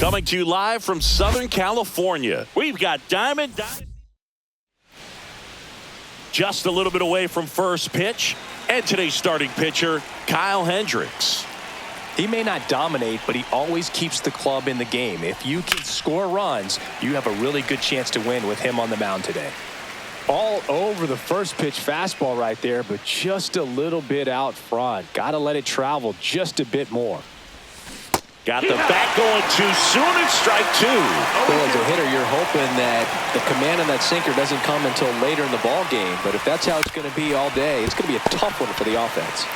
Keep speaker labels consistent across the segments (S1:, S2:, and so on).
S1: Coming to you live from Southern California, we've got Dynasty. Just a little bit away from first pitch, and today's starting pitcher, Kyle Hendricks.
S2: He may not dominate, but he always keeps the club in the game. If you can score runs, you have a really good chance to win with him on the mound today. All over the first pitch fastball right there, but just a little bit out front. Got to let it travel just a bit more.
S1: Got the bat going too soon and strike two.
S2: Well, as a hitter, you're hoping that the command on that sinker doesn't come until later in the ball game. But if that's how it's going to be all day, it's going to be a tough one for the offense.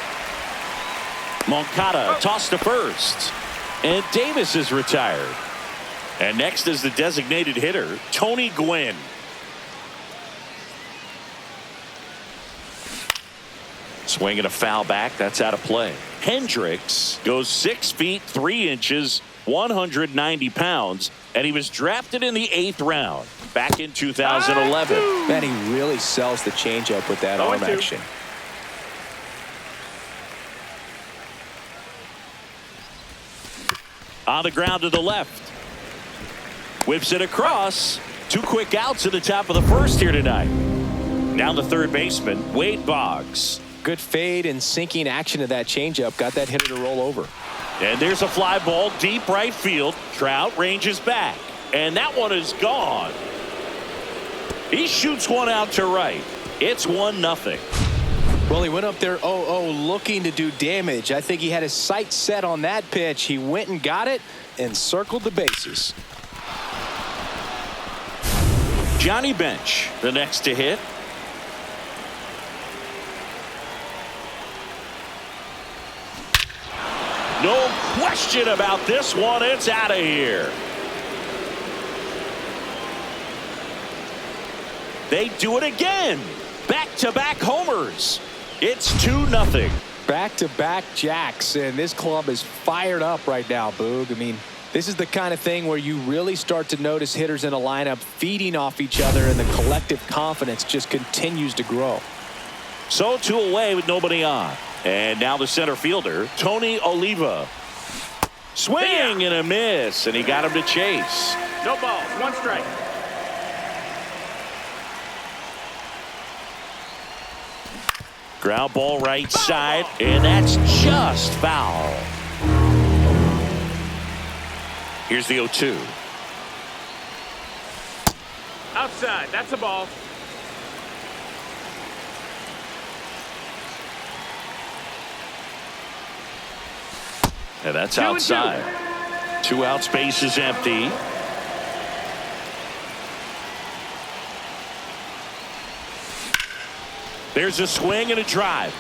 S1: Moncada tossed to first. And Davis is retired. And next is the designated hitter, Tony Gwynn. Swinging a foul back. That's out of play. Hendricks goes 6 feet 3 inches, 190 pounds, and he was drafted in the 8th round back in 2011.
S2: Man, he really sells the changeup with that arm action.
S1: On the ground to the left. Whips it across. 2 quick outs at the top of the first here tonight. Now the third baseman, Wade Boggs.
S2: Good fade and sinking action of that changeup. Got that hitter to roll over.
S1: And there's a fly ball deep right field. Trout ranges back. And that one is gone. He shoots one out to right. It's 1-0.
S2: Well, he went up there 0-0 looking to do damage. I think he had his sights set on that pitch. He went and got it and circled the bases.
S1: Johnny Bench, the next to hit. No question about this one. It's out of here. They do it again. Back-to-back homers. It's 2-0.
S2: Back-to-back jacks, and this club is fired up right now, Boog. I mean, this is the kind of thing where you really start to notice hitters in a lineup feeding off each other, and the collective confidence just continues to grow.
S1: So 2 away with nobody on. And now the center fielder, Tony Oliva. Swing and a miss, and he got him to chase.
S3: No balls, 1 strike.
S1: Ground ball right side, and that's just foul. Here's the 0-2.
S3: Outside, that's a ball.
S1: And that's outside. 2 outs, base is empty. There's a swing and a drive.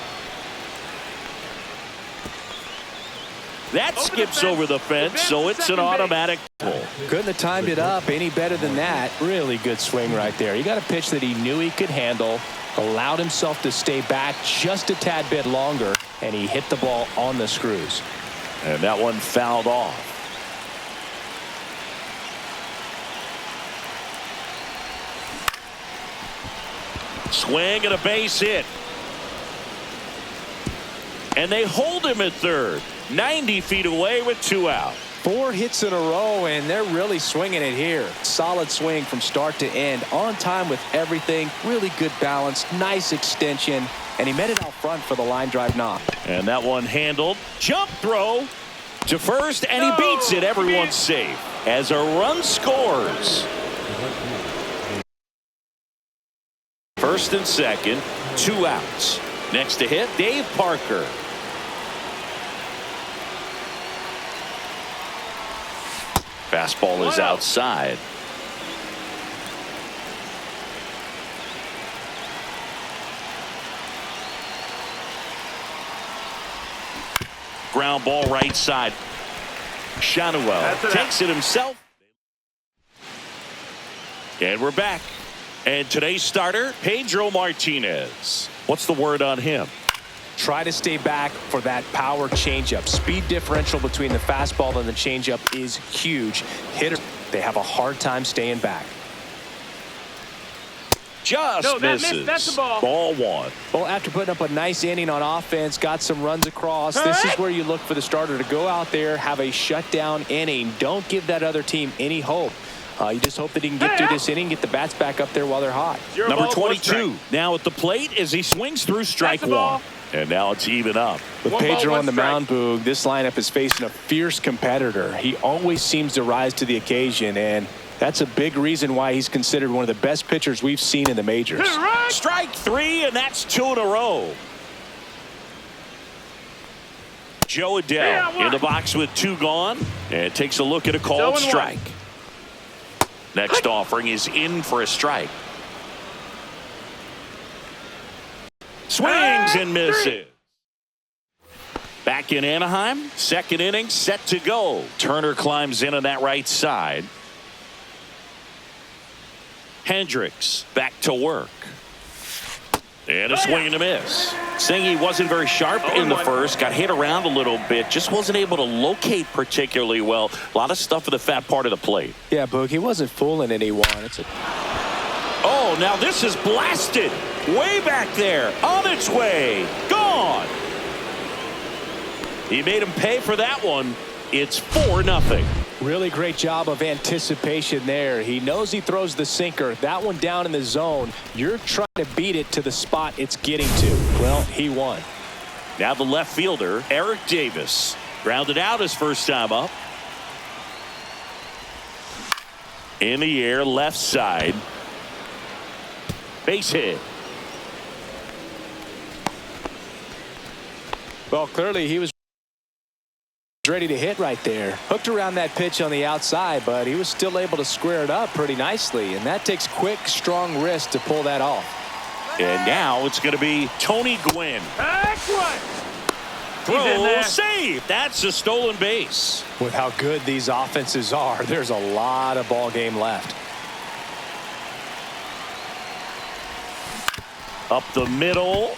S1: That skips over the fence, so it's an automatic pull.
S2: Couldn't have timed it up any better than that. Really good swing right there. He got a pitch that he knew he could handle, allowed himself to stay back just a tad bit longer, and he hit the ball on the screws.
S1: And that one fouled off. Swing and a base hit. And they hold him at third. 90 feet away with 2 out.
S2: 4 hits in a row, and they're really swinging it here. Solid swing from start to end. On time with everything. Really good balance. Nice extension. And he met it out front for the line drive knock.
S1: And that one handled. Jump throw to first, and he beats it. Everyone's safe as a run scores. First and second, 2 outs. Next to hit, Dave Parker. Fastball is outside. Ground ball right side. Shanuel takes it himself. And we're back. And today's starter, Pedro Martinez. What's the word on him?
S2: Try to stay back for that power changeup. Speed differential between the fastball and the changeup is huge. Hitters, they have a hard time staying back.
S1: just
S3: No, that
S1: misses.
S3: missed. That's a ball.
S1: Ball one.
S2: Well, after putting up a nice inning on offense, got some runs across, this is where you look for the starter to go out there, have a shutdown inning. Don't give that other team any hope. You just hope that he can get through this inning, get the bats back up there while they're hot.
S3: Zero
S1: Number
S3: ball,
S1: 22 now at the plate as he swings through strike
S3: That's a ball.
S1: one. And now it's even up.
S2: With
S3: One ball,
S2: Pedro
S3: one
S2: on the
S3: strike.
S2: mound, Boog, this lineup is facing a fierce competitor. He always seems to rise to the occasion, and that's a big reason why he's considered one of the best pitchers we've seen in the majors.
S1: Strike three, and that's 2 in a row. Joe Adele in the box with 2 gone, and takes a look at a called
S3: 0-1.
S1: strike. Next offering is in for a strike. Swings and misses. Back in Anaheim, second inning set to go. Turner climbs in on that right side. Hendricks back to work. And a swing and a miss. Singy wasn't very sharp in the first. Got hit around a little bit. Just wasn't able to locate particularly well. A lot of stuff in the fat part of the plate.
S2: Yeah, Boog, he wasn't fooling anyone.
S1: Oh, now this is blasted. Way back there. On its way. Gone. He made him pay for that one. It's 4-0.
S2: Really great job of anticipation there. He knows he throws the sinker. That one down in the zone. You're trying to beat it to the spot it's getting to. Well, he won.
S1: Now the left fielder, Eric Davis. Grounded out his first time up. In the air, left side. Base hit.
S2: Well, clearly he was ready to hit right there. Hooked around that pitch on the outside, but he was still able to square it up pretty nicely, and that takes quick, strong wrist to pull that off.
S1: And now it's going to be Tony Gwynn.
S3: Excellent.
S1: Throw, save. That's a stolen base.
S2: With how good these offenses are, there's a lot of ball game left.
S1: Up the middle.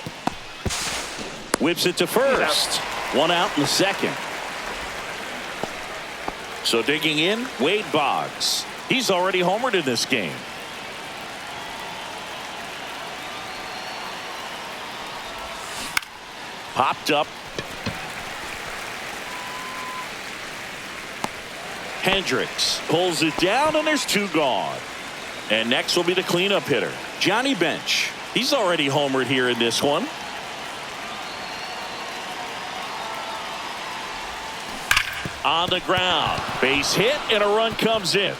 S1: Whips it to first. 1 out in the second. So digging in, Wade Boggs. He's already homered in this game. Popped up. Hendricks pulls it down, and there's 2 gone. And next will be the cleanup hitter, Johnny Bench. He's already homered here in this one. On the ground, base hit, and a run comes in.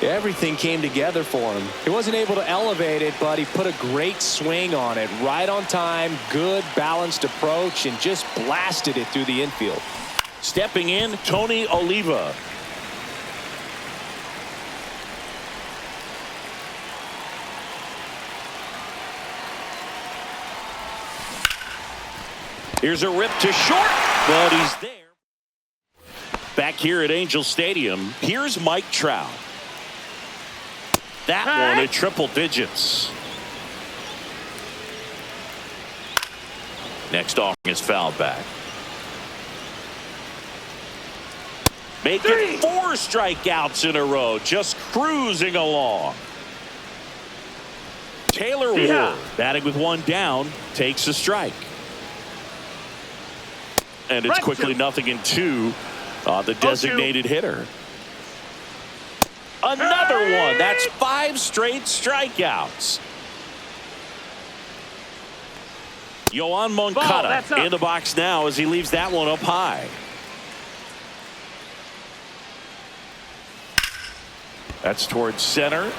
S2: Everything came together for him. He wasn't able to elevate it, but he put a great swing on it. Right on time, good balanced approach, and just blasted it through the infield.
S1: Stepping in, Tony Oliva. Here's a rip to short, but he's there. Back here at Angel Stadium, here's Mike Trout. That one at triple digits. Next offering is fouled back. Making 4 strikeouts in a row, just cruising along. Taylor Ward, batting with 1 down, takes a strike. And it's quickly 0-2 on the designated hitter. Another one. That's 5 straight strikeouts. Yoan Moncada in the box now as he leaves that one up high. That's towards center.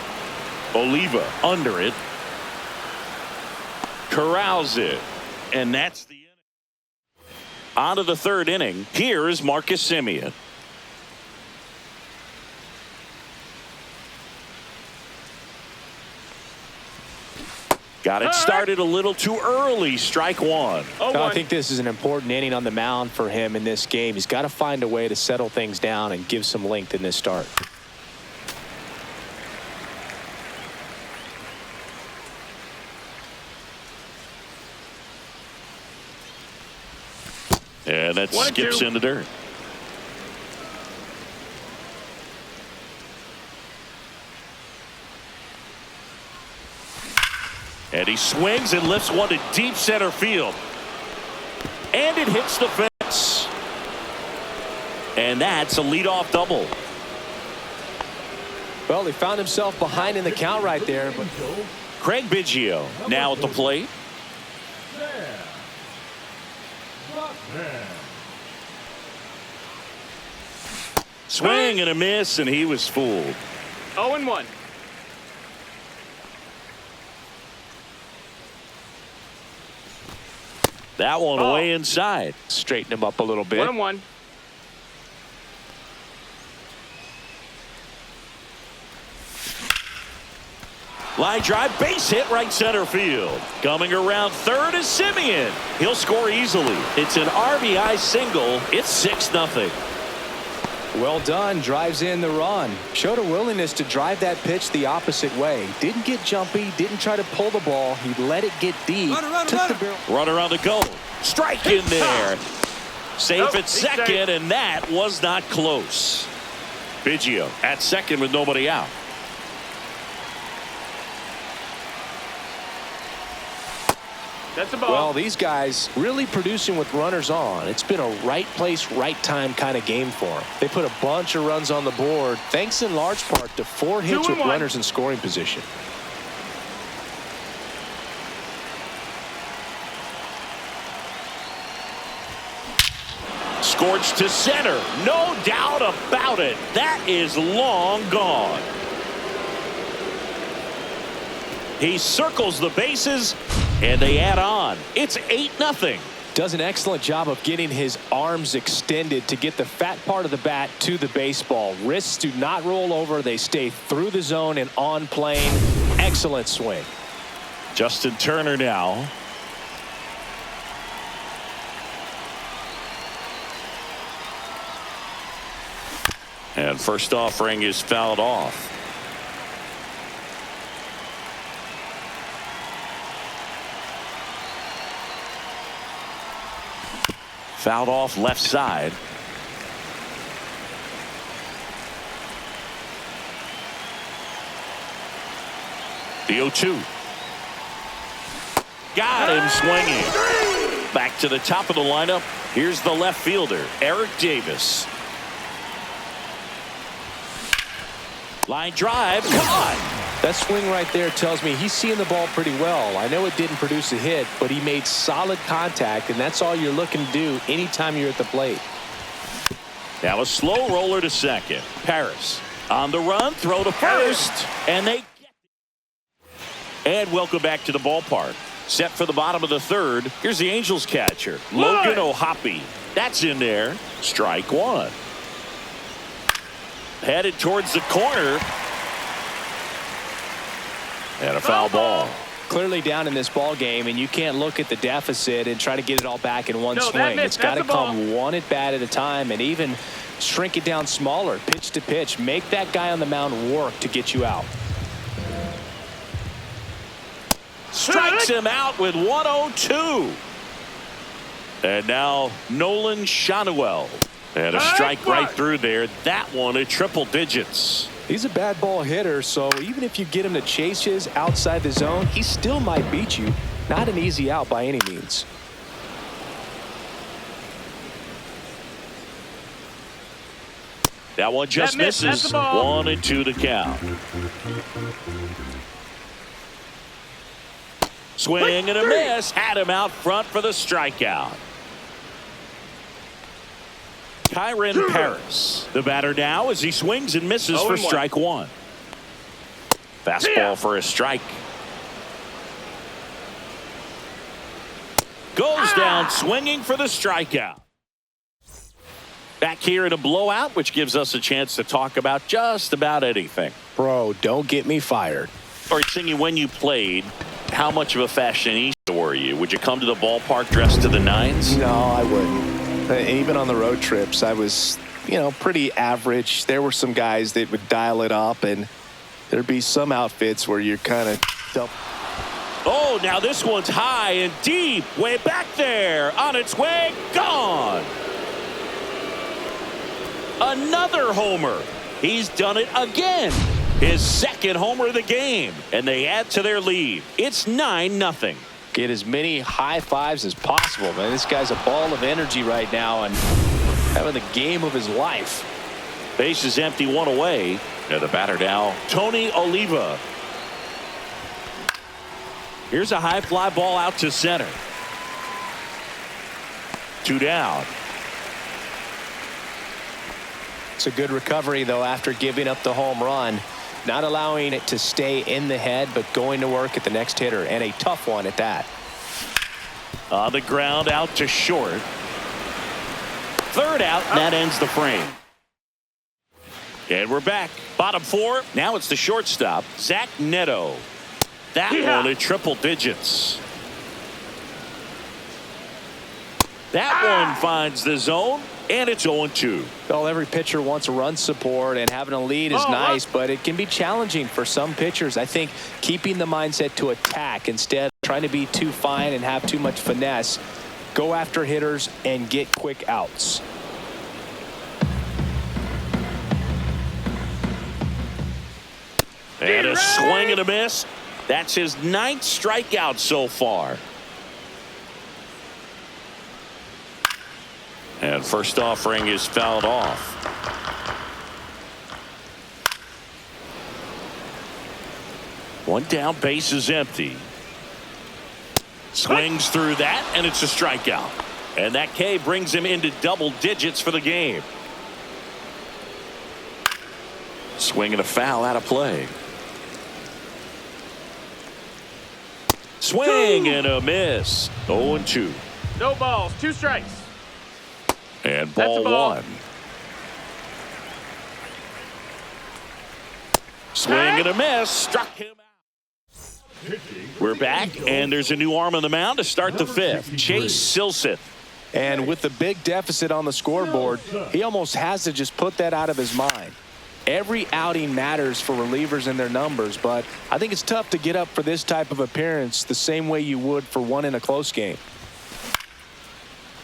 S1: Oliva under it. Corrals it. And that's the inning. On to the 3rd inning. Here is Marcus Semien. Got it started a little too early. Strike 1.
S2: I think this is an important inning on the mound for him in this game. He's got to find a way to settle things down and give some length in this start.
S1: And that skips in the dirt. And he swings and lifts one to deep center field. And it hits the fence. And that's a leadoff double.
S2: Well, he found himself behind in the count right there. But
S1: Craig Biggio now at the plate. Swing and a miss, and he was fooled.
S3: 0-1.
S1: That one way inside.
S2: Straighten him up a little bit.
S3: 1-1.
S1: Line drive, base hit, right center field. Coming around third is Simeon. He'll score easily. It's an RBI single. It's 6-0.
S2: Well done. Drives in the run. Showed a willingness to drive that pitch the opposite way. Didn't get jumpy. Didn't try to pull the ball. He let it get deep. Took the barrel.
S1: Runner on the go. Strike in there. Safe
S3: Nope,
S1: at second,
S3: safe.
S1: and that was not close. Biggio at second with nobody out.
S3: That's a ball.
S2: Well, these guys really producing with runners on. It's been a right place, right time kind of game for them. They put a bunch of runs on the board, thanks in large part to 4 hits with
S3: 2-1.
S2: runners in scoring position.
S1: Scorched to center. No doubt about it. That is long gone. He circles the bases, and they add on. It's 8-0.
S2: Does an excellent job of getting his arms extended to get the fat part of the bat to the baseball. Wrists do not roll over. They stay through the zone and on plane. Excellent swing.
S1: Justin Turner now. And first offering is fouled off. Fouled off left side. The 0-2. Got him swinging. Back to the top of the lineup. Here's the left fielder, Eric Davis. Line drive, caught.
S2: That swing right there tells me he's seeing the ball pretty well. I know it didn't produce a hit, but he made solid contact, and that's all you're looking to do anytime you're at the plate.
S1: Now a slow roller to second. Paris on the run, throw to first, and they get it. And welcome back to the ballpark. Set for the bottom of the third. Here's the Angels catcher, Logan O'Hoppe. That's in there. Strike one. Headed towards the corner. And a foul ball.
S2: Clearly down in this ball game, and you can't look at the deficit and try to get it all back in one
S3: No, that
S2: swing.
S3: missed.
S2: It's got to
S3: That's a ball.
S2: come one at bat at a time, and even shrink it down smaller, pitch to pitch. Make that guy on the mound work to get you out.
S1: Strikes him out with 102. And now Nolan Shanuel. And a strike right through there. That one at triple digits.
S2: He's a bad ball hitter, so even if you get him to chase his outside the zone, he still might beat you. Not an easy out by any means.
S1: That one just
S3: That's
S1: misses.
S3: the ball.
S1: 1-2 to count. Swing and a miss. Had him out front for the strikeout. Kyron Paris, the batter now as he swings and misses for
S3: 0-1.
S1: strike one. Fastball for a strike. Goes down swinging for the strikeout. Back here in a blowout, which gives us a chance to talk about just about anything.
S2: Bro, don't get me fired.
S1: Or Singy, when you played, how much of a fashionista were you? Would you come to the ballpark dressed to the nines?
S2: No, I wouldn't. Even on the road trips, I was, pretty average. There were some guys that would dial it up, and there'd be some outfits where you're kind of
S1: Oh, now this one's high and deep, way back there, on its way, gone. Another homer. He's done it again. His second homer of the game, and they add to their lead. It's 9-0.
S2: Get as many high fives as possible, man. This guy's a ball of energy right now and having the game of his life.
S1: Base is empty, one away. And the batter now, Tony Oliva. Here's a high fly ball out to center. 2 down.
S2: It's a good recovery, though, after giving up the home run. Not allowing it to stay in the head, but going to work at the next hitter, and a tough one at that.
S1: On the ground, out to short. Third out, and that ends the frame. And we're back. Bottom 4. Now it's the shortstop, Zach Neto. That one at triple digits. That one finds the zone, and it's 0-2.
S2: Well, every pitcher wants run support, and having a lead is nice, but it can be challenging for some pitchers. I think keeping the mindset to attack instead of trying to be too fine and have too much finesse. Go after hitters and get quick outs.
S1: And a swing and a miss. That's his 9th strikeout so far. And first offering is fouled off. One down, base is empty. Swings through that, and it's a strikeout. And that K brings him into double digits for the game. Swing and a foul out of play. Swing and a miss. 0-2.
S3: No balls, 2 strikes.
S1: And ball 1. Swing and a miss. Struck him out. We're back, and there's a new arm on the mound to start the 5th. Chase Silseth.
S2: And with the big deficit on the scoreboard, he almost has to just put that out of his mind. Every outing matters for relievers and their numbers, but I think it's tough to get up for this type of appearance the same way you would for one in a close game.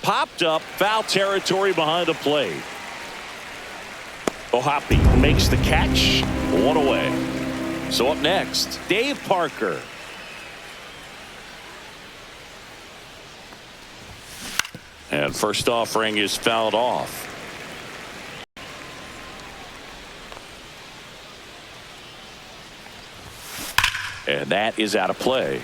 S1: Popped up, foul territory behind the plate. Ohapi makes the catch, 1 away. So up next, Dave Parker. And first offering is fouled off. And that is out of play.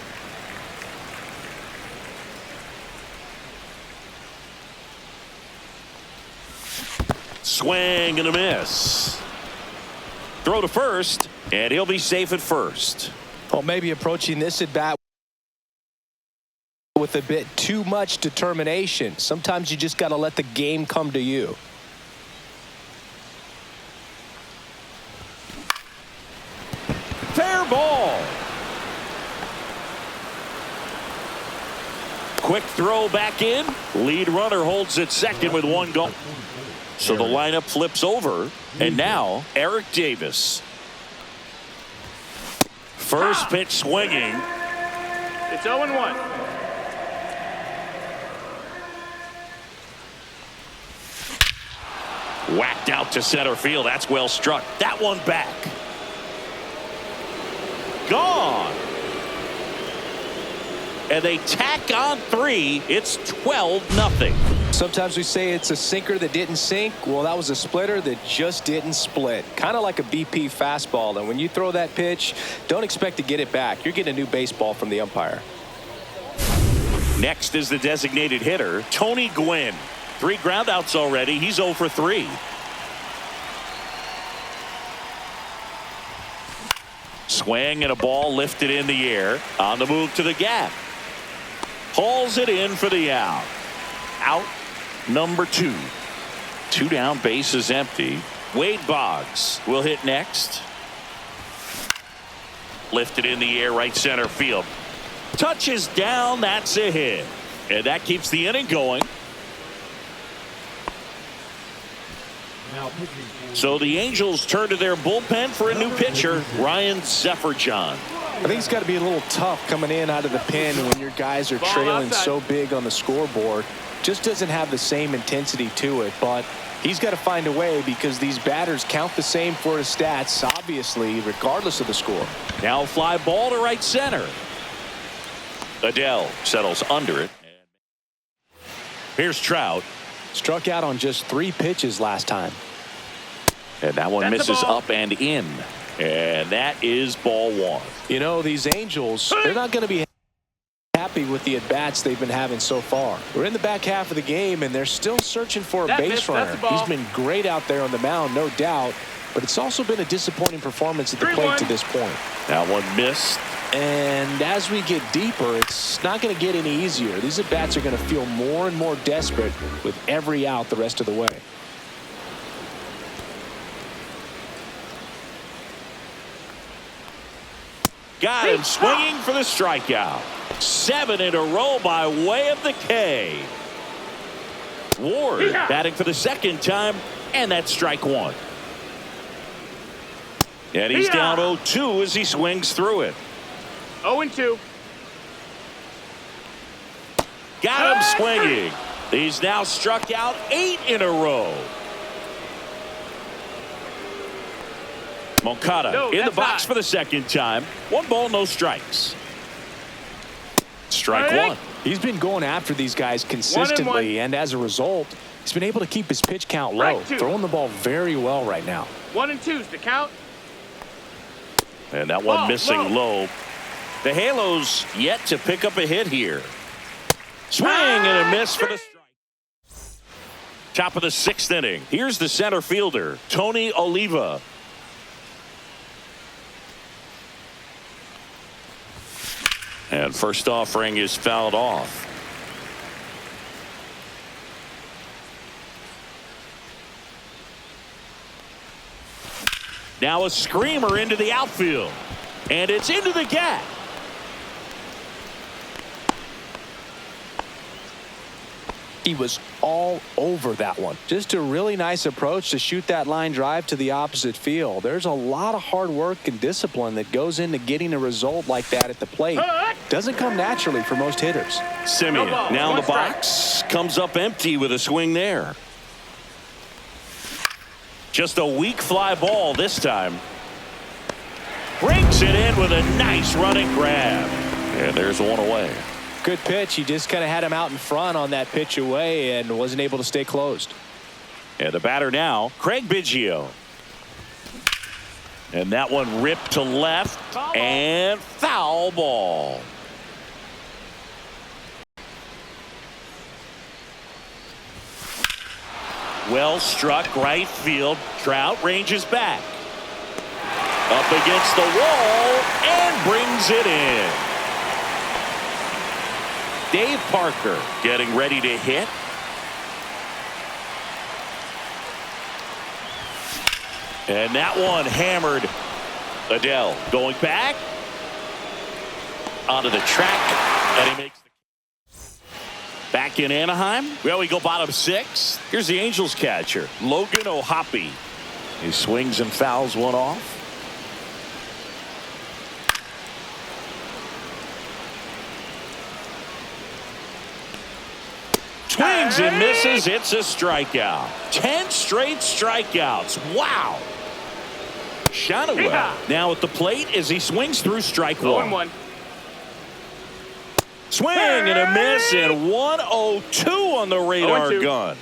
S1: Swing and a miss. Throw to first, and he'll be safe at first.
S2: Well, maybe approaching this at bat with a bit too much determination. Sometimes you just got to let the game come to you.
S1: Fair ball. Quick throw back in. Lead runner holds at second with 1 goal. So the lineup flips over, and now Eric Davis. First pitch swinging.
S3: It's 0-1.
S1: Whacked out to center field. That's well struck. That one back. Gone. And they tack on 3. It's 12-0.
S2: Sometimes we say it's a sinker that didn't sink. Well, that was a splitter that just didn't split. Kind of like a BP fastball. And when you throw that pitch, don't expect to get it back. You're getting a new baseball from the umpire.
S1: Next is the designated hitter, Tony Gwynn. 3 groundouts already. He's 0 for 3. Swing and a ball lifted in the air. On the move to the gap. Hauls it in for the out. Out number 2. 2 down, base is empty. Wade Boggs will hit next. Lifted in the air, right center field. Touches down, that's a hit. And that keeps the inning going. So the Angels turn to their bullpen for a new pitcher, Ryan Zefferjohn.
S2: I think it's got to be a little tough coming in out of the pen when your guys are trailing so big on the scoreboard. just doesn't have the same intensity to it, but he's got to find a way because these batters count the same for his stats, obviously, regardless of the score.
S1: Now fly ball to right center. Adele settles under it. Here's Trout.
S2: Struck out on just 3 pitches last time.
S1: And that one
S3: That's
S1: misses up and in. And that is ball 1.
S2: You know, these Angels, they're not going to be happy with the at-bats they've been having so far. We're in the back half of the game, and they're still searching for a base runner. He's been great out there on the mound, no doubt, but it's also been a disappointing performance at the plate to this point.
S1: That one missed.
S2: And as we get deeper, it's not going to get any easier. These at-bats are going to feel more and more desperate with every out the rest of the way.
S1: Got him swinging for the strikeout. 7 in a row by way of the K. Ward batting for the second time, and that's strike 1. And he's down 0-2 as he swings through it.
S3: 0-2.
S1: Got him swinging. He's now struck out 8 in a row. Moncada in the box for the second time. 1 ball, no strikes. Strike 1.
S2: He's been going after these guys consistently, and as a result, he's been able to keep his pitch count low, throwing the ball very well right now.
S3: 1-2's the count.
S1: And that one missing low. The Halos yet to pick up a hit here. Swing and a miss for the strike. Top of the 6th inning. Here's the center fielder, Tony Oliva. And first offering is fouled off. Now a screamer into the outfield. And it's into the gap.
S2: He was all over that one. Just a really nice approach to shoot that line drive to the opposite field. There's a lot of hard work and discipline that goes into getting a result like that at the plate. Doesn't come naturally for most hitters.
S1: Simeon now in the box. Comes up empty with a swing there. Just a weak fly ball this time. Brings it in with a nice running grab. And there's one away.
S2: Good pitch. He just kind of had him out in front on that pitch away and wasn't able to stay closed.
S1: And the batter now, Craig Biggio. And that one ripped to left and foul ball. Well struck right field. Trout ranges back. Up against the wall and brings it in. Dave Parker getting ready to hit. And that one hammered. Adele going back onto the track, and he makes the back in Anaheim. Well, we go bottom 6. Here's the Angels catcher, Logan O'Hoppe. He swings and fouls one off. Swings and misses. It's a strikeout. 10 straight strikeouts. Wow. Shadowell now at the plate as he swings through strike 1. Swing and a miss, and 1-0-2 on the radar gun.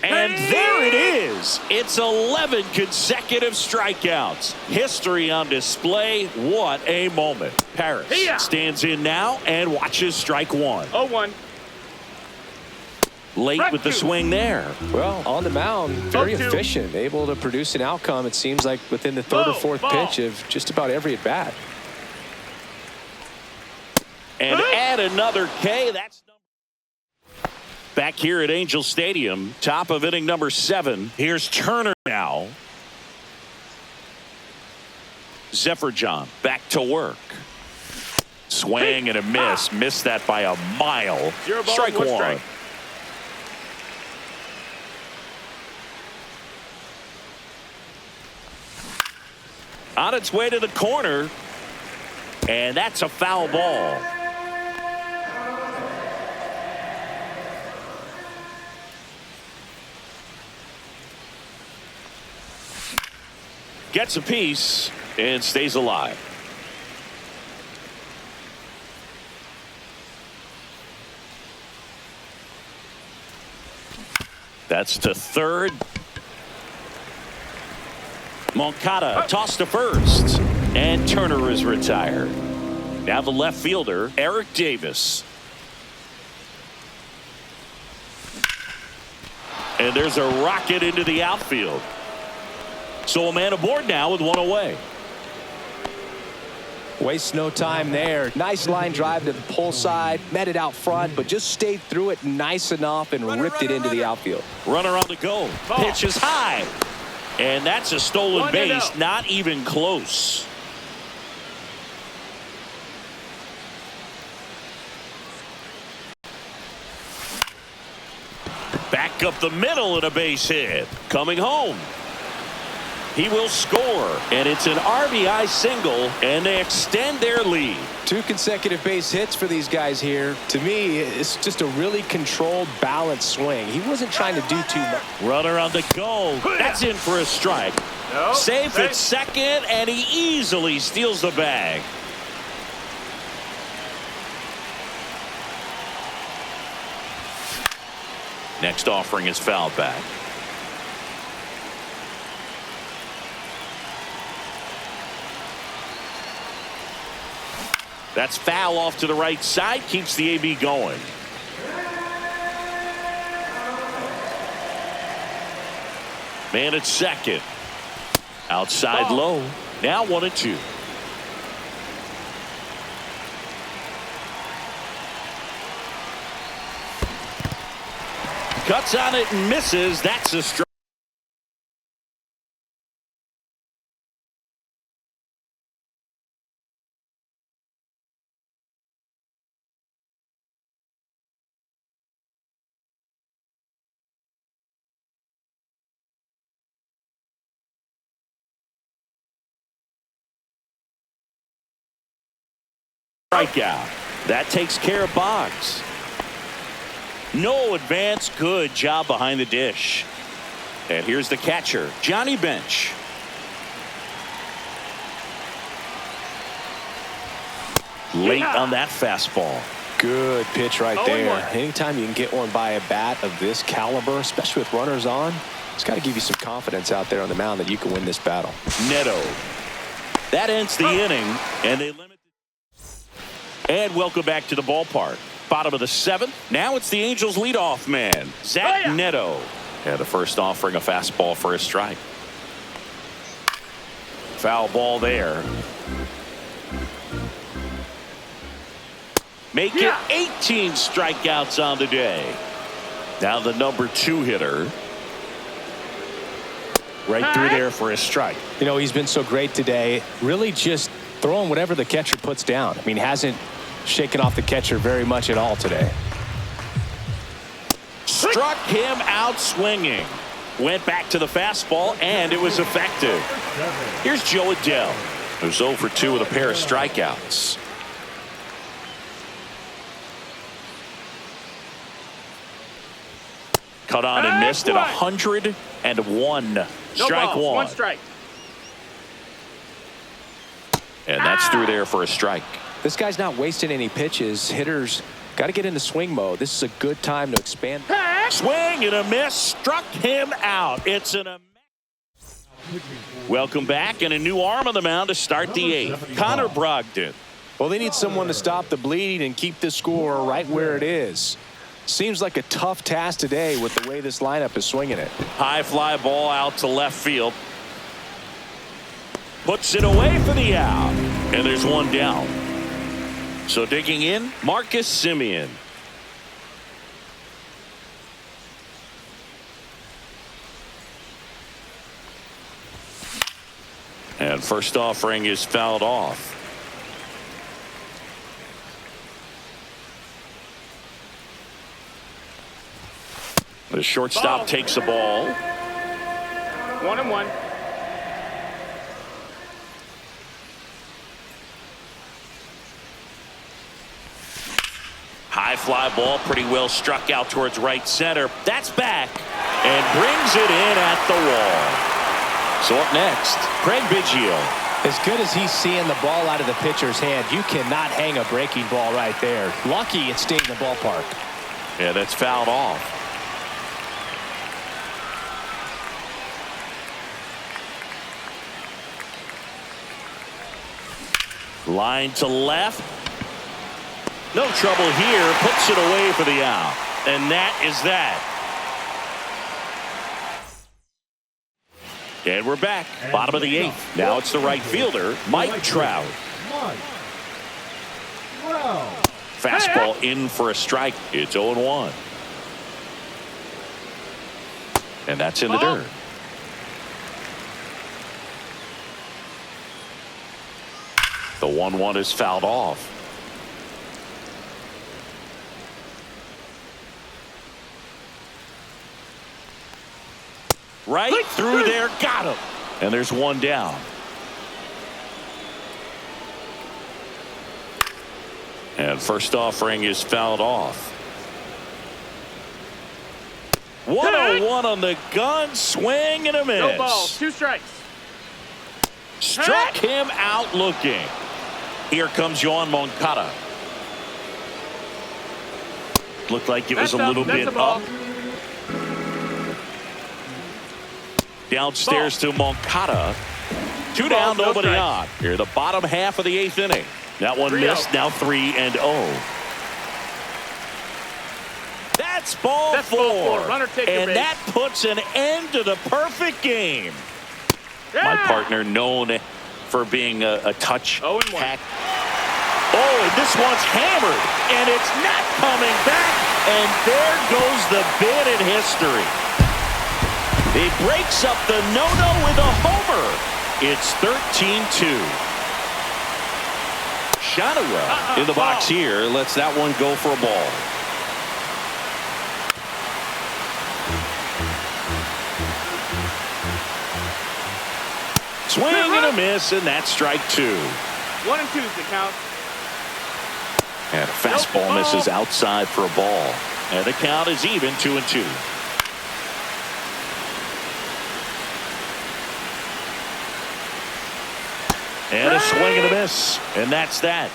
S1: And there it is. It's 11 consecutive strikeouts. History on display. What a moment. Paris stands in now and watches strike 1.
S3: 0-1.
S1: Late with the swing there.
S2: Well, on the mound, very efficient, able to produce an outcome, it seems like, within the 3rd or 4th pitch of just about every at-bat.
S1: And add another K. That's back here at Angel Stadium, top of inning number 7. Here's Turner now. Zephyr John back to work. Swing and a miss. Missed that by a mile. Strike 1. On its way to the corner, and that's a foul ball. gets a piece and stays alive. That's to third. Moncada tossed to first, and Turner is retired. Now the left fielder, Eric Davis. And there's a rocket into the outfield. So a man aboard now with one away.
S2: Wastes no time there. Nice line drive to the pull side. Met it out front, but just stayed through it nice enough and ripped it into the outfield.
S1: Runner on the go. Pitch is high. And that's a stolen base. Not even close. Back up the middle and a base hit. Coming home. He will score, and it's an RBI single, and they extend their lead.
S2: 2 consecutive base hits for these guys here. To me, it's just a really controlled, balanced swing. He wasn't trying to do too much.
S1: Runner on the go. That's in for a strike.
S3: No,
S1: Safe at second, and he easily steals the bag. Next offering is fouled back. That's foul off to the right side. Keeps the AB going. Man at second. Outside low. Now 1-2. Cuts on it and misses. That's a strike. Strikeout. That takes care of Boggs. No advance. Good job behind the dish. And here's the catcher, Johnny Bench. Late on that fastball.
S2: Good pitch right there. Anytime you can get one by a bat of this caliber, especially with runners on, it's got to give you some confidence out there on the mound that you can win this battle.
S1: Neto. That ends the inning, and they limit. And welcome back to the ballpark. Bottom of the 7th. Now it's the Angels leadoff man, Zach Neto. And the first offering a fastball for a strike. Foul ball there. Make it 18 strikeouts on the day. Now the number 2 hitter. Right through there for a strike.
S2: You know, he's been so great today. Really just throwing whatever the catcher puts down. I mean, hasn't shaken off the catcher very much at all today.
S1: Struck him out swinging. Went back to the fastball, and it was effective. Here's Joe Adell, who's 0 for 2 with a pair of strikeouts. Cut on and missed at 101. Strike one.
S3: 1 strike.
S1: And that's through there for a strike.
S2: This guy's not wasting any pitches. Hitters got to get into swing mode. This is a good time to expand.
S1: Swing and a miss. Struck him out. It's an Welcome back, and a new arm on the mound to start the 8th. Connor Brogdon.
S2: Well, they need someone to stop the bleed and keep the score right where it is. Seems like a tough task today with the way this lineup is swinging it.
S1: High fly ball out to left field. Puts it away for the out. And there's one down. So digging in, Marcus Semien. And first offering is fouled off. The shortstop takes the ball.
S3: 1-1.
S1: High fly ball, pretty well struck out towards right center. That's back and brings it in at the wall. So up next, Craig Biggio.
S2: As good as he's seeing the ball out of the pitcher's hand, you cannot hang a breaking ball right there. Lucky it stayed in the ballpark.
S1: Yeah, that's fouled off. Line to left. No trouble here. Puts it away for the out. And that is that. And we're back. Bottom of the eighth. Now it's the right fielder, Mike Trout. Fastball in for a strike. It's 0-1. And that's in the dirt. The 1-1 is fouled off. Right through there, got him. And there's one down. And first offering is fouled off. 1-0-1 on the gun, swing and a miss.
S3: No ball, 2 strikes.
S1: Struck him out looking. Here comes Yoan Moncada. Looked like it was a little bit up. Downstairs to Moncada. 2 down, nobody on. Here, the bottom half of the 8th inning. That one missed, now 3-0. That's ball 4.
S3: Runner take
S1: and
S3: your
S1: that puts an end to the perfect game.
S3: Yeah.
S1: My partner known for being a touch hack. Oh, and this one's hammered, and it's not coming back. And there goes the bid in history. He breaks up the no-no with a homer. It's 13-2. Shanawa in the box here lets that one go for a ball. Swing and a miss, and that's strike 2.
S3: 1 and 2 is the count.
S1: And a fastball misses outside for a ball. And the count is even, 2-2. And a swing and a miss. And that's that.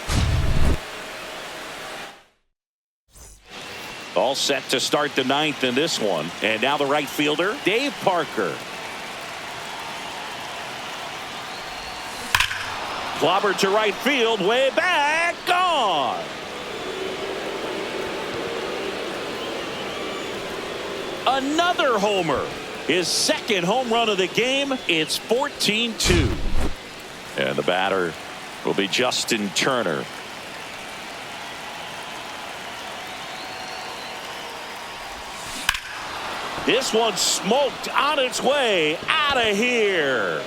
S1: All set to start the 9th in this one. And now the right fielder, Dave Parker. Clobbered to right field, way back, gone. Another homer. His 2nd home run of the game. It's 14-2. And the batter will be Justin Turner. This one smoked on its way out of here.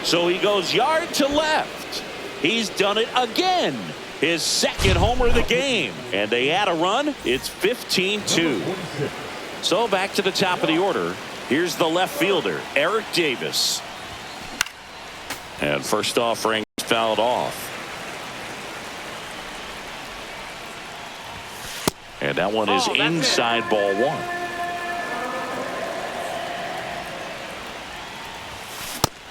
S1: So he goes yard to left. He's done it again. His 2nd homer of the game. And they add a run. It's 15-2. So back to the top of the order. Here's the left fielder, Eric Davis. And first offering fouled off. And that one is inside ball 1.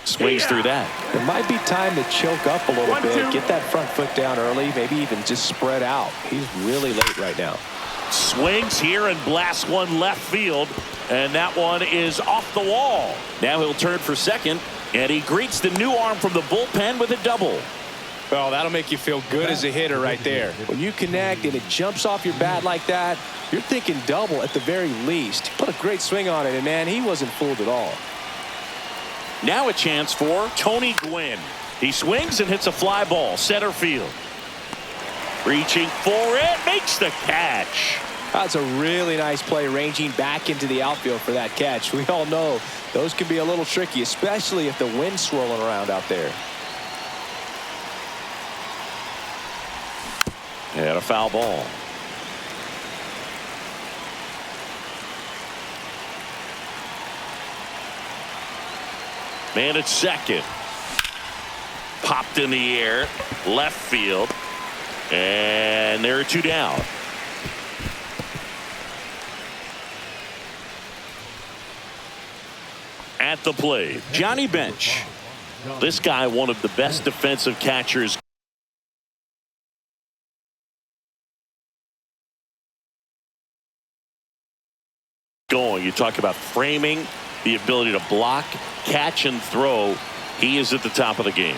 S1: Swings through that.
S2: It might be time to choke up a little bit, get that front foot down early, maybe even just spread out. He's really late right now.
S1: Swings here and blasts one left field, and that one is off the wall. Now he'll turn for second, and he greets the new arm from the bullpen with a double.
S2: Well, that'll make you feel good as a hitter right there. When you connect and it jumps off your bat like that, you're thinking double at the very least. Put a great swing on it, and man, he wasn't fooled at all.
S1: Now a chance for Tony Gwynn. He swings and hits a fly ball, center field. Reaching for it, makes the catch.
S2: That's a really nice play, ranging back into the outfield for that catch. We all know those can be a little tricky, especially if the wind's swirling around out there.
S1: And a foul ball. Man at second. Popped in the air, left field. And there are 2 down. at the plate, Johnny Bench. This guy, one of the best defensive catchers going. You talk about framing, the ability to block, catch, and throw. He is at the top of the game.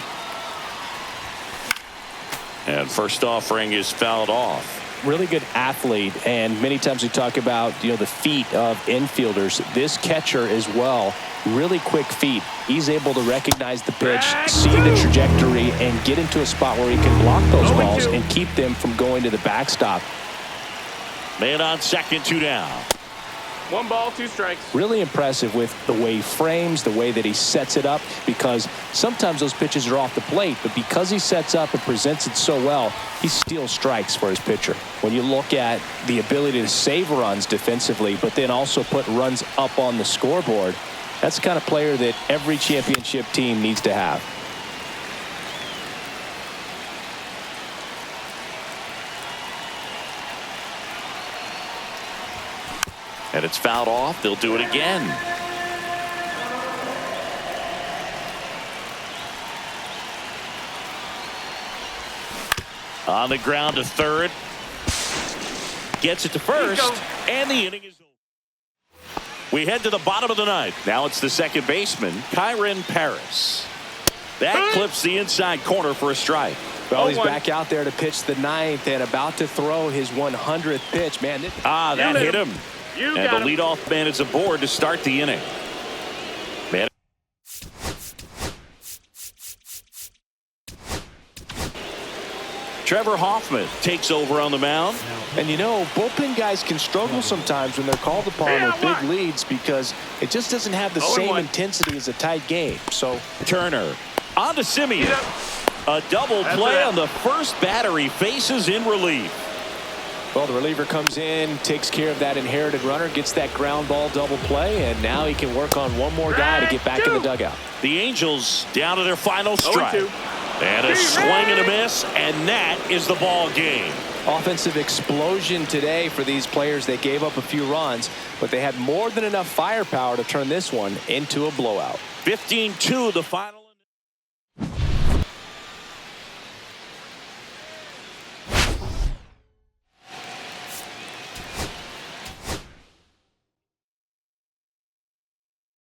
S1: And first offering is fouled off.
S2: Really good athlete, and many times we talk about the feet of infielders. This catcher as well, really quick feet. He's able to recognize the pitch, see the trajectory, and get into a spot where he can block those balls and keep them from going to the backstop.
S1: Man on second, 2 down.
S3: 1 ball, 2 strikes.
S2: Really impressive with the way he frames, the way that he sets it up, because sometimes those pitches are off the plate, but because he sets up and presents it so well, he steals strikes for his pitcher. When you look at the ability to save runs defensively, but then also put runs up on the scoreboard, that's the kind of player that every championship team needs to have.
S1: And it's fouled off. They'll do it again. On the ground to third. Gets it to first. And the inning is over. We head to the bottom of the ninth. Now it's the second baseman, Kyron Paris. That clips the inside corner for a strike.
S2: Well, he's back out there to pitch the ninth and about to throw his 100th pitch. Man,
S1: that hit him. And the leadoff man is aboard to start the inning. Man. Trevor Hoffman takes over on the mound.
S2: And bullpen guys can struggle sometimes when they're called upon with big leads because it just doesn't have the same intensity as a tight game. So
S1: Turner on to Simeon. A double play on the first batter he faces in relief.
S2: Well, the reliever comes in, takes care of that inherited runner, gets that ground ball double play, and now he can work on one more guy to get back in the dugout.
S1: The Angels down to their final strike. And a swing and a miss, and that is the ball game.
S2: Offensive explosion today for these players. They gave up a few runs, but they had more than enough firepower to turn this one into a blowout.
S1: 15-2 the final.